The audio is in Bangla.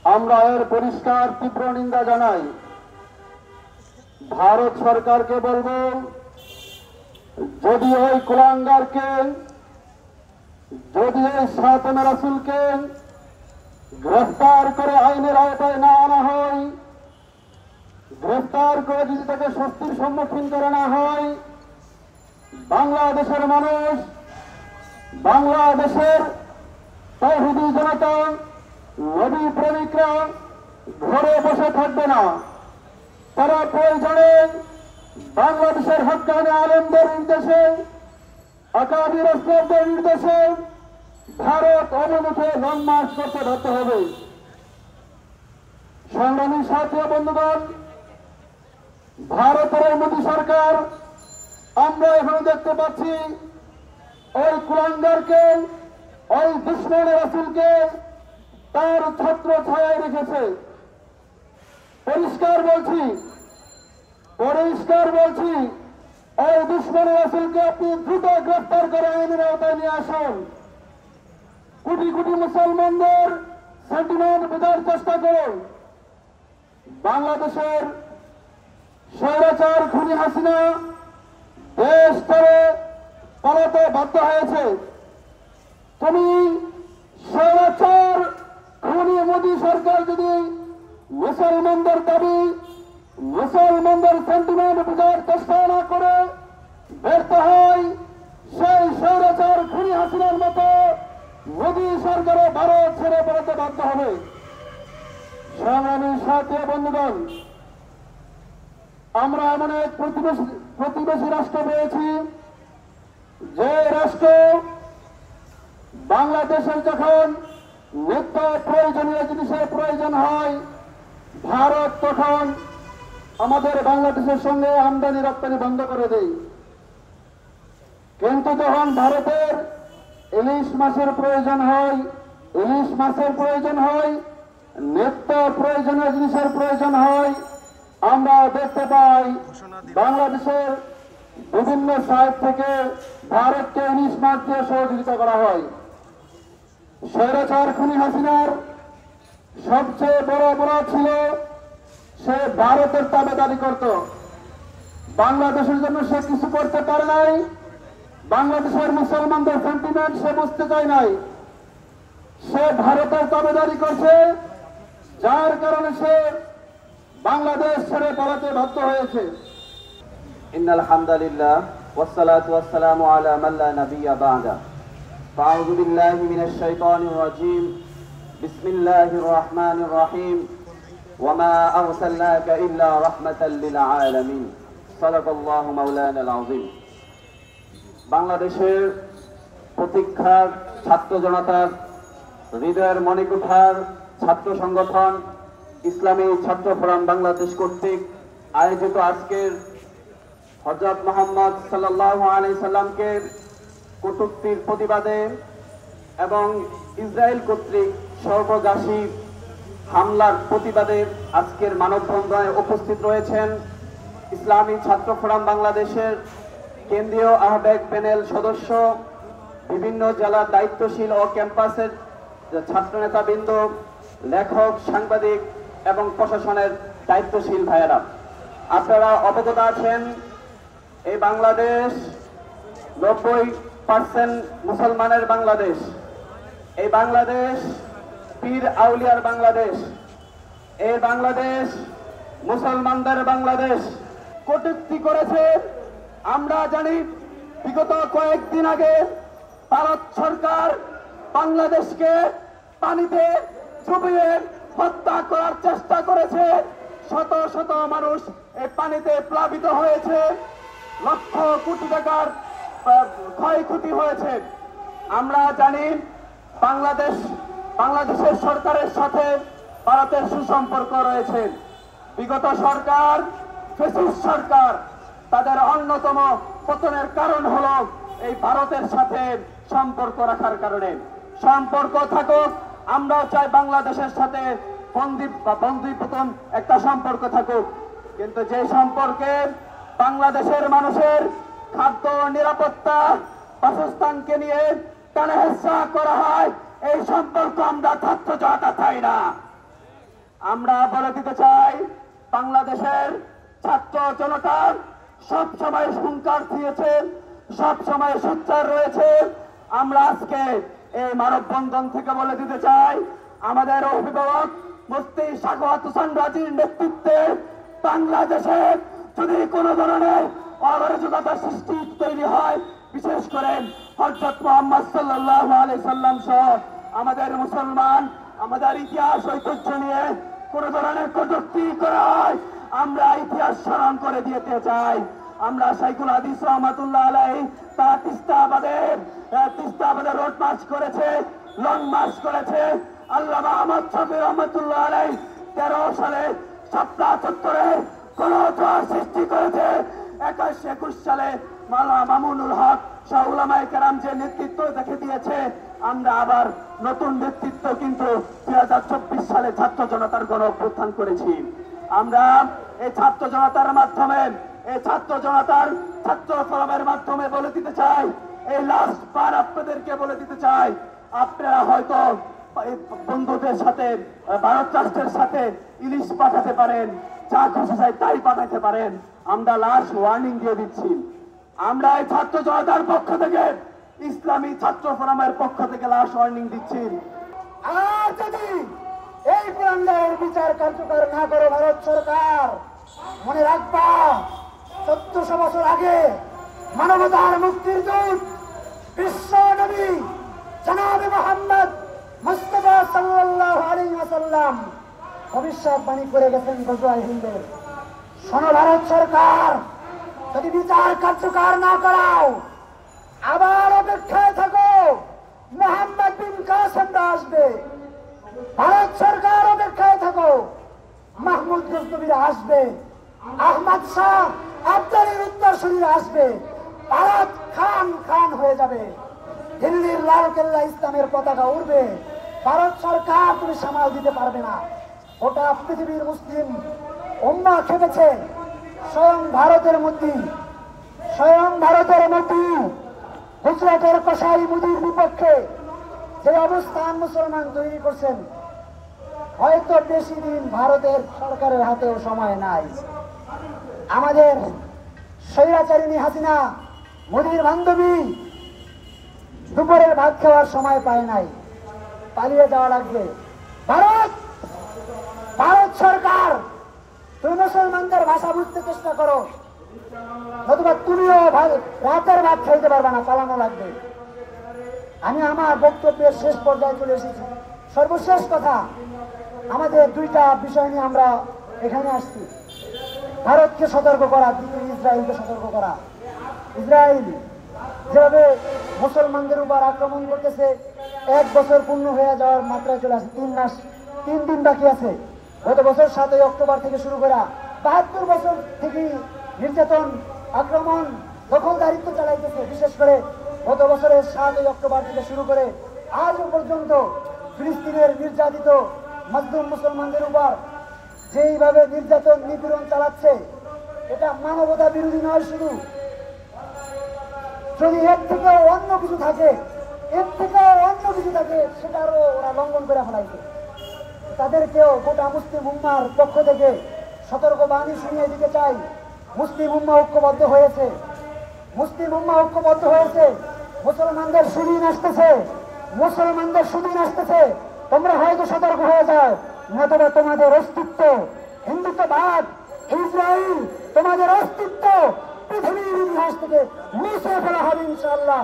আমরা এর পরিষ্কার তীব্র নিন্দা জানাই। ভারত সরকারকে বলবো, যদি ওই কুলাঙ্গারকে, যদি এই সাতনা রাসূলকে গ্রেফতার করে আইনের আওতায় না আনা হয়, গ্রেফতার করে যদি তাকে শাস্তির সম্মুখীন করে না হয়, বাংলাদেশের মানুষ, বাংলাদেশের তাওহীদি জনতা, নবী প্রেমিকরা ঘরে বসে থাকবে না। তারা প্রয়োজনে বাংলাদেশের হক্কানি আলেমদের নির্দেশে, আকাবির আসলাফদের নির্দেশে ভারত অবমুখে লং মার্চ করতে বাধ্য হবে। সংগ্রামী সাথী বন্ধুগণ, ভারতের মোদী সরকার, আমরা এখানে দেখতে পাচ্ছি ওই কুলাঙ্গারকে, ওই দুশমন রাসূলকে তার ছত্র ছায়ায় রেখেছে। পরিষ্কার বলছি, ওই দুশমন রাসূলকে আপনি দ্রুত গ্রেফতার করে আইনের আওতায় নিয়ে আসুন। কোটি কোটি মুসলমানদের সেন্টিমেন্ট বোঝার চেষ্টা করুন। বাংলাদেশের স্বৈরাচার খুনি হাসিনা দেশ ছেড়ে পালাতে বাধ্য হয়েছে। তুমি স্বৈরাচার খুনি মোদী সরকার যদি মুসলমানদের দাবি, মুসলমানদের সেন্টিমেন্ট বোঝার চেষ্টা না করে ব্যর্থ হয়, সেই স্বৈরাচার খুনি হাসিনার মতো মোদী সরকারও ভারত ছেড়ে পালাতে বাধ্য হবে। সংগ্রামী সাথী বন্ধুগণ, আমরা এমন এক প্রতিবেশী রাষ্ট্র পেয়েছি, যে রাষ্ট্র বাংলাদেশের যখন নিত্য প্রয়োজনীয় জিনিসের প্রয়োজন হয়, ভারত তখন আমাদের বাংলাদেশের সঙ্গে আমদানি রপ্তানি বন্ধ করে দেয়। কিন্তু যখন ভারতের ইলিশ মাছের প্রয়োজন হয়, নিত্য প্রয়োজনীয় জিনিসের প্রয়োজন হয়, আমরা দেখতে পাই বাংলাদেশের বিভিন্ন সাইড থেকে ভারতকে ইলিশ মাছ দিয়ে সহযোগিতা করা হয়। স্বৈরাচার খুনি হাসিনার সবচেয়ে বড় অপরাধ ছিল সে ভারতের তাবেদারি করত। বাংলাদেশের জন্য সে কিছু করতে পারে নাই, বাংলাদেশের মুসলমানদের সেন্টিমেন্ট সে বুঝতে চায় নাই। সে ভারতের তাবেদারি করছে, যার কারণে সে বাংলাদেশ ছেড়ে পালাতে বাধ্য হয়েছে। ইন্নাল হামদুলিল্লাহ ওয়াসসালাতু ওয়াসসালামু আলা মান লা নাবিয়্যা বা'দা। আউযু বিল্লাহি মিনাশ শাইতানির রাজীম। বিসমিল্লাহির রহমানির রহিম। ওয়া মা আরসালনাকা ইল্লা রাহমাতাল লিল আলামিন। সাদাকাল্লাহু মাওলানাল আযীম। বাংলাদেশের প্রতীক্ষার ছাত্র জনতার, হৃদয়ের মণিকুঠার ছাত্র সংগঠন ইসলামী ছাত্র ফোরাম বাংলাদেশ কর্তৃক আয়োজিত আজকের হযরত মুহাম্মদ সাল্লাল্লাহু আলাইহি সাল্লামকে কটূক্তির প্রতিবাদে এবং ইসরায়েল কর্তৃক সর্বগ্রাসী হামলার প্রতিবাদে আজকের মানববন্ধনে উপস্থিত রয়েছেন ইসলামী ছাত্র ফোরাম বাংলাদেশের কেন্দ্রীয় আহ্বায়ক প্যানেল সদস্য, বিভিন্ন জেলার দায়িত্বশীল ও ক্যাম্পাসের ছাত্র নেতাবৃন্দ, লেখক, সাংবাদিক এবং প্রশাসনের দায়িত্বশীল ভাইয়েরা। আপনারা অবগত আছেন, এই বাংলাদেশ 90% মুসলমানের বাংলাদেশ। এই বাংলাদেশ পীর আউলিয়ার বাংলাদেশ। এই বাংলাদেশ মুসলমানদের বাংলাদেশ। কটূক্তি করেছে আমরা জানি। বিগত কয়েকদিন আগে ভারত সরকার বাংলাদেশকে পানিতে ডুবিয়ে হত্যা করার চেষ্টা করেছে। শত শত মানুষ এই পানিতে প্লাবিত হয়েছে, লক্ষ কোটি টাকার ক্ষয়ক্ষতি হয়েছে। আমরা জানি বাংলাদেশের সরকারের সাথে ভারতের সুসম্পর্ক রয়েছে। বিগত সরকার, ফ্যাসিস্ট সরকার, তাদের অন্যতম পতনের কারণ হলো এই ভারতের সাথে সম্পর্ক রাখার কারণে। সম্পর্ক থাকুক, আমরাও চাই বাংলাদেশের সাথে বন্ধুত্বপূর্ণ একটা সম্পর্ক থাকুক, কিন্তু যে সম্পর্কে বাংলাদেশের মানুষের খাদ্য, নিরাপত্তা, বাসস্থানকে নিয়ে টানা হেঁচড়া করা হয়, এই সম্পর্ক আমরা থাকতে চাই না। আমরা বলে দিতে চাই, বাংলাদেশের ছাত্র জনতা সব সময় হুঙ্কার দিয়েছে, সব সময় সোচ্চার রয়েছে। আমরা আজকে এই মানববন্ধন থেকে বলে দিতে চাই, আমাদের অভিভাবক মুফতি সাখাওয়াত হোসেন রাজীর নেতৃত্বে বাংলাদেশে যদি কোনো ধরনের অরাজকতা সৃষ্টি তৈরি হয়, বিশেষ করে হযরত মুহাম্মদ সাল্লাল্লাহু আলাইহি সাল্লাম সহ আমাদের মুসলমান, আমাদের ইতিহাস ঐতিহ্য নিয়ে কোন ধরনের কটূক্তি করা হয়, আমরা ইতিহাস স্মরণ করে দিতে চাই। আমরা শাইখুল হাদিস রহমাতুল্লাহ আলাইহি তারা তিস্তাবাদে রোড মার্চ করেছে, লং মার্চ করেছে। আল্লামা আহমদ শফি রহমাতুল্লাহ আলাইহি 13 সালে শাপলা চত্বরে গণজোয়ার সৃষ্টি করেছে। 21 সালে মাওলানা মামুনুল হক সহ উলামায়ে কেরাম যে নেতৃত্ব দেখে দিয়েছে, আমরা আবার নতুন নেতৃত্ব কিন্তু 2024 সালে ছাত্র জনতার গণ অভ্যুত্থান করেছি। আমরা এই ছাত্র জনতার মাধ্যমে, এই ছাত্র জনতার ছাত্র ফোরামের মাধ্যমে বলে দিতে চাই, এই লাস্ট বার আপনাদেরকে বলে দিতে চাই, আপনারা হয়তো বন্ধুদের সাথে, ভারত রাষ্ট্রের সাথে ইলিশ পাঠাতে পারেন, যা খুশি চাই তাই পাঠাতে পারেন। আমরা লাস্ট ওয়ার্নিং দিয়ে দিচ্ছি, আমরা এই ছাত্র জনতার পক্ষ থেকে, ইসলামী ছাত্র ফোরামের পক্ষ থেকে লাস্ট ওয়ার্নিং দিচ্ছি। আর যদি এই পুরান্দারের বিচার কার্যকর না করে ভারত সরকার, মনে রাখবা 1400 বছর আগে মানবতার মুক্তির দূত বিশ্ব নবী জনাবে মুহাম্মদ মুস্তাফা সাল্লাল্লাহু আলাইহি ওয়াসাল্লাম ভবিষ্যৎবাণী করে গেছেন গজওয়ায়ে হিন্দের। শোনো ভারত সরকার, যদি বিচার কার্যকর না করাও, আবার অপেক্ষায় থাকো, মোহাম্মদ বিন কাসেমরা আসবে। ভারত সরকার অপেক্ষায় থাকো, মাহমুদ গজনবীরা আসবে, আহমদ শাহ আবদালির উত্তরসূরিরা আসবে। ভারত খান খান হয়ে যাবে, দিল্লির লালকেল্লা ইসলামের পতাকা উড়বে। ভারত সরকার তুমি সামাল দিতে পারবে না। ওটা পৃথিবীর মুসলিম উম্মাহ খেপেছে। স্বয়ং ভারতের মধ্যে গুজরাটের কসাই মুদির বিপক্ষে যে অবস্থান মুসলমান তৈরি করছেন, হয়তো বেশি দিন ভারতের সরকারের হাতেও সময় নাই। আমাদের স্বৈরাচারিণী হাসিনা মোদির বান্ধবী দুপুরের ভাত খাওয়ার সময় পায় নাই, পালিয়ে যাওয়া লাগবে। ভারত সরকার, তুমি মুসলমানদের ভাষা বুঝতে চেষ্টা করো, নতুবা তুমিও রাতের ভাত খাইতে পারবে না, পালানো লাগবে। আমি আমার বক্তব্যের শেষ পর্যায়ে চলে এসেছি। সর্বশেষ কথা, আমাদের দুইটা বিষয় নিয়ে আমরা এখানে আসছি। ভারতকে সতর্ক করা, দ্বিতীয় ইসরায়েলকে সতর্ক করা। ইসরায়েল যেভাবে মুসলমানদের উপর আক্রমণ করতেছে, 1 বছর পূর্ণ হয়ে যাওয়ার মাত্রায় চলে আসে। 3 দিন বাকি আছে। গত বছর 7 অক্টোবর থেকে শুরু করা 72 বছর থেকে নির্যাতন, আক্রমণ, দখলদারিত্ব চালাইতেছে। বিশেষ করে গত বছরের 7 অক্টোবর থেকে শুরু করে আজও পর্যন্ত ফিলিস্তিনের নির্যাতিত মজলুম মুসলমানদের উপর যেইভাবে নির্যাতন নিপীড়ন চালাচ্ছে, এটা মানবতা বিরোধী নয় শুধু। যদি এর থেকেও অন্য কিছু থাকে, সেটারও ওরা লঙ্ঘন করে ফেলাইছে। তাদেরকেও গোটা মুসলিম উম্মার পক্ষ থেকে সতর্ক বাণী শুনিয়ে দিতে চাই। মুসলিম উম্মাহ ঐক্যবদ্ধ হয়েছে, মুসলমানদের সুদিন আসতেছে, তোমরা হয়তো সতর্ক হয়ে যাও, নতুবা তোমাদের অস্তিত্ব, হিন্দুত্ববাদ, ইসরায়েল, তোমাদের অস্তিত্ব পৃথিবীর ইতিহাস থেকে মুছে ফেলা হবে ইনশাআল্লাহ।